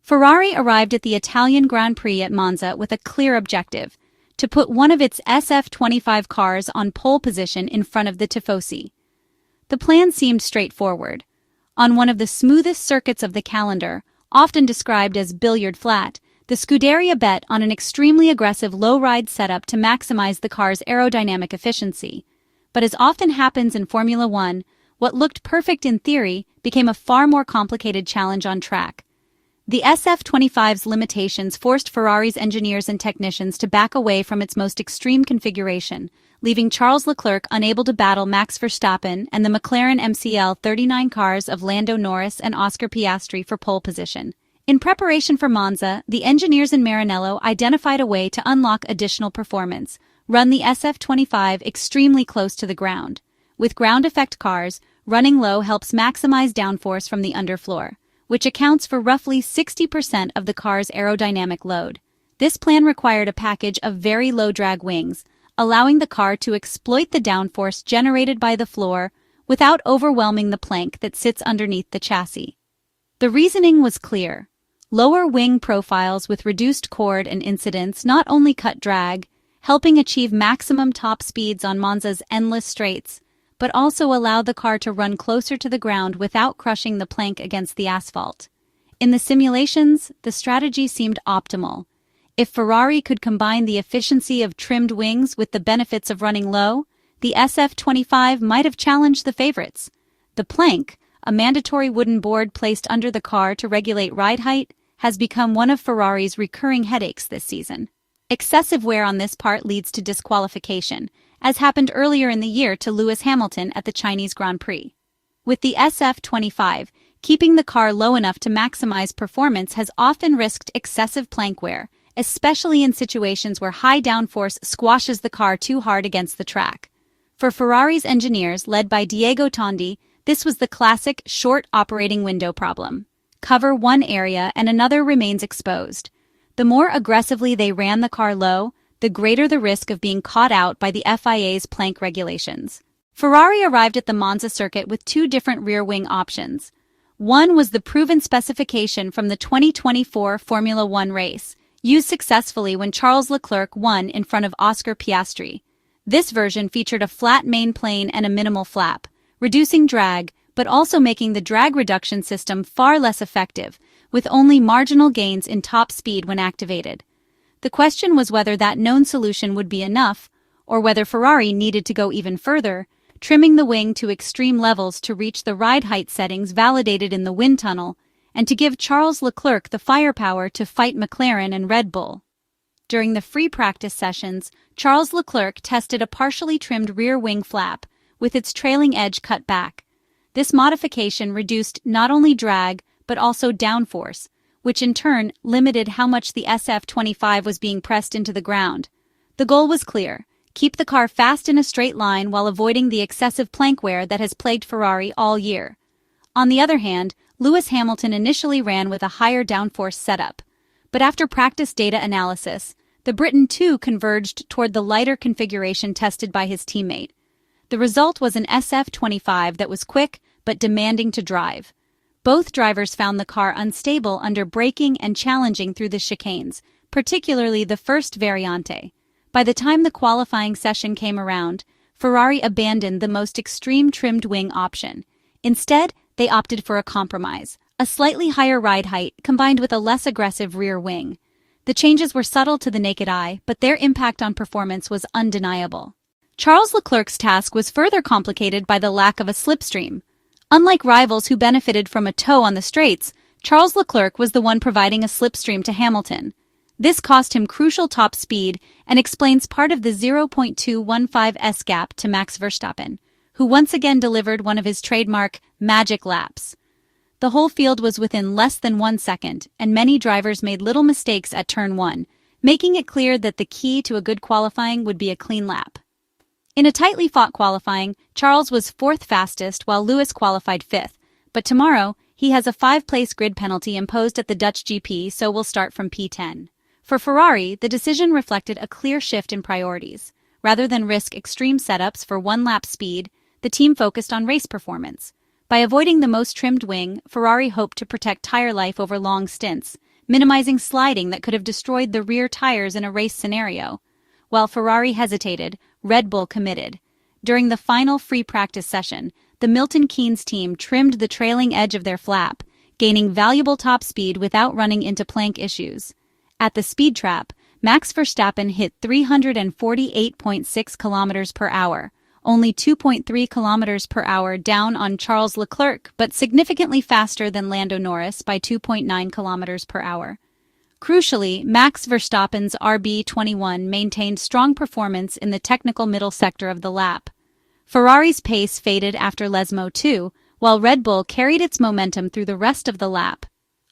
Ferrari arrived at the Italian Grand Prix at Monza with a clear objective: to put one of its SF-25 cars on pole position in front of the Tifosi. The plan seemed straightforward. On one of the smoothest circuits of the calendar, often described as billiard-flat, the Scuderia bet on an extremely aggressive low-ride setup to maximize the car's aerodynamic efficiency. But as often happens in Formula One, what looked perfect in theory became a far more complicated challenge on track. The SF-25's limitations forced Ferrari's engineers and technicians to back away from its most extreme configuration, leaving Charles Leclerc unable to battle Max Verstappen and the McLaren MCL39 cars of Lando, Norris, and Oscar Piastri for pole position. In preparation for Monza, the engineers in Maranello identified a way to unlock additional performance: run the SF-25 extremely close to the ground. With ground effect cars, running low helps maximize downforce from the underfloor, which accounts for roughly 60% of the car's aerodynamic load. This plan required a package of very low-drag wings, allowing the car to exploit the downforce generated by the floor without overwhelming the plank that sits underneath the chassis. The reasoning was clear. Lower wing profiles with reduced chord and incidence not only cut drag, helping achieve maximum top speeds on Monza's endless straights, but also allow the car to run closer to the ground without crushing the plank against the asphalt. In the simulations, the strategy seemed optimal. If Ferrari could combine the efficiency of trimmed wings with the benefits of running low, the SF-25 might have challenged the favorites. The plank, a mandatory wooden board placed under the car to regulate ride height, has become one of Ferrari's recurring headaches this season. Excessive wear on this part leads to disqualification, as happened earlier in the year to Lewis Hamilton at the Chinese Grand Prix. With the SF-25, keeping the car low enough to maximize performance has often risked excessive plank wear, especially in situations where high downforce squashes the car too hard against the track. For Ferrari's engineers, led by Diego Tondi, this was the classic short operating window problem. Cover one area and another remains exposed. The more aggressively they ran the car low, the greater the risk of being caught out by the FIA's plank regulations. Ferrari arrived at the Monza circuit with two different rear wing options. One was the proven specification from the 2024 Formula One race, used successfully when Charles Leclerc won in front of Oscar Piastri. This version featured a flat main plane and a minimal flap, reducing drag, but also making the drag reduction system far less effective, with only marginal gains in top speed when activated. The question was whether that known solution would be enough, or whether Ferrari needed to go even further, trimming the wing to extreme levels to reach the ride height settings validated in the wind tunnel, and to give Charles Leclerc the firepower to fight McLaren and Red Bull. During the free practice sessions, Charles Leclerc tested a partially trimmed rear wing flap, with its trailing edge cut back. This modification reduced not only drag, but also downforce, which in turn limited how much the SF-25 was being pressed into the ground. The goal was clear: keep the car fast in a straight line while avoiding the excessive plank wear that has plagued Ferrari all year. On the other hand, Lewis Hamilton initially ran with a higher downforce setup, but after practice data analysis, the Briton too converged toward the lighter configuration tested by his teammate. The result was an SF-25 that was quick but demanding to drive. Both drivers found the car unstable under braking and challenging through the chicanes, particularly the first variante. By the time the qualifying session came around, Ferrari abandoned the most extreme trimmed wing option. Instead, they opted for a compromise: a slightly higher ride height combined with a less aggressive rear wing. The changes were subtle to the naked eye, but their impact on performance was undeniable. Charles Leclerc's task was further complicated by the lack of a slipstream. Unlike rivals who benefited from a tow on the straights, Charles Leclerc was the one providing a slipstream to Hamilton. This cost him crucial top speed and explains part of the 0.215s gap to Max Verstappen, who once again delivered one of his trademark magic laps. The whole field was within less than 1 second, and many drivers made little mistakes at turn 1, making it clear that the key to a good qualifying would be a clean lap. In a tightly fought qualifying, Charles was 4th fastest while Lewis qualified 5th, but tomorrow he has a 5-place grid penalty imposed at the Dutch GP, so will start from P10. For Ferrari, the decision reflected a clear shift in priorities. Rather than risk extreme setups for one-lap speed, the team focused on race performance. By avoiding the most trimmed wing, Ferrari hoped to protect tire life over long stints, minimizing sliding that could have destroyed the rear tires in a race scenario. While Ferrari hesitated, Red Bull committed. During the final free practice session, the Milton Keynes team trimmed the trailing edge of their flap, gaining valuable top speed without running into plank issues. At the speed trap, Max Verstappen hit 348.6 kilometers per hour, only 2.3 kilometers per hour down on Charles Leclerc, but significantly faster than Lando Norris by 2.9 kilometers per hour. Crucially, Max Verstappen's RB21 maintained strong performance in the technical middle sector of the lap. Ferrari's pace faded after Lesmo 2, while Red Bull carried its momentum through the rest of the lap.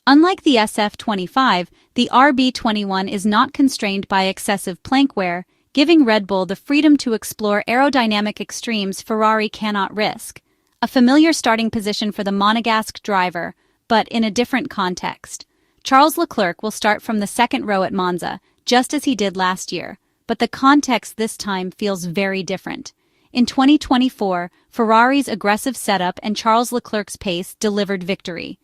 Unlike the SF-25, the RB21 is not constrained by excessive plank wear, giving Red Bull the freedom to explore aerodynamic extremes Ferrari cannot risk. A familiar starting position for the Monegasque driver, but in a different context. Charles Leclerc will start from the second row at Monza, just as he did last year, but the context this time feels very different. In 2024, Ferrari's aggressive setup and Charles Leclerc's pace delivered victory.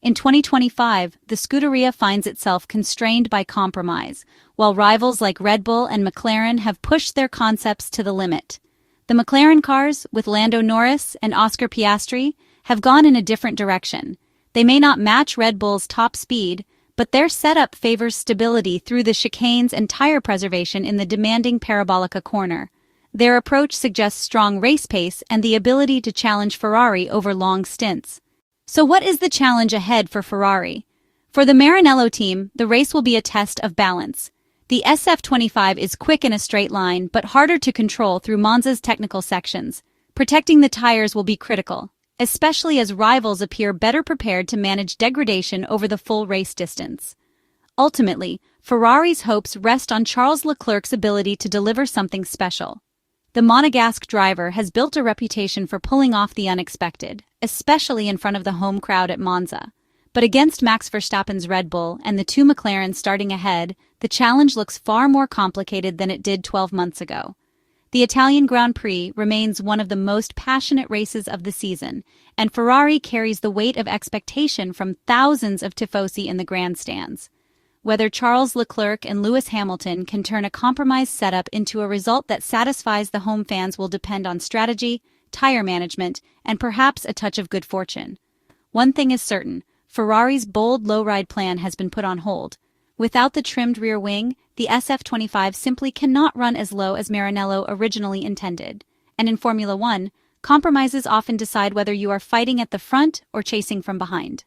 In 2025, the Scuderia finds itself constrained by compromise, while rivals like Red Bull and McLaren have pushed their concepts to the limit. The McLaren cars, with Lando Norris and Oscar Piastri, have gone in a different direction. They may not match Red Bull's top speed, but their setup favors stability through the chicanes and tire preservation in the demanding Parabolica corner. Their approach suggests strong race pace and the ability to challenge Ferrari over long stints. So what is the challenge ahead for Ferrari? For the Maranello team, the race will be a test of balance. The SF-25 is quick in a straight line, but harder to control through Monza's technical sections. Protecting the tires will be critical, especially as rivals appear better prepared to manage degradation over the full race distance. Ultimately, Ferrari's hopes rest on Charles Leclerc's ability to deliver something special. The Monegasque driver has built a reputation for pulling off the unexpected, especially in front of the home crowd at Monza. But against Max Verstappen's Red Bull and the two McLarens starting ahead, the challenge looks far more complicated than it did 12 months ago. The Italian Grand Prix remains one of the most passionate races of the season, and Ferrari carries the weight of expectation from thousands of Tifosi in the grandstands. Whether Charles Leclerc and Lewis Hamilton can turn a compromised setup into a result that satisfies the home fans will depend on strategy, tire management, and perhaps a touch of good fortune. One thing is certain, Ferrari's bold low-ride plan has been put on hold. Without the trimmed rear wing, the SF-25 simply cannot run as low as Maranello originally intended. And in Formula One, compromises often decide whether you are fighting at the front or chasing from behind.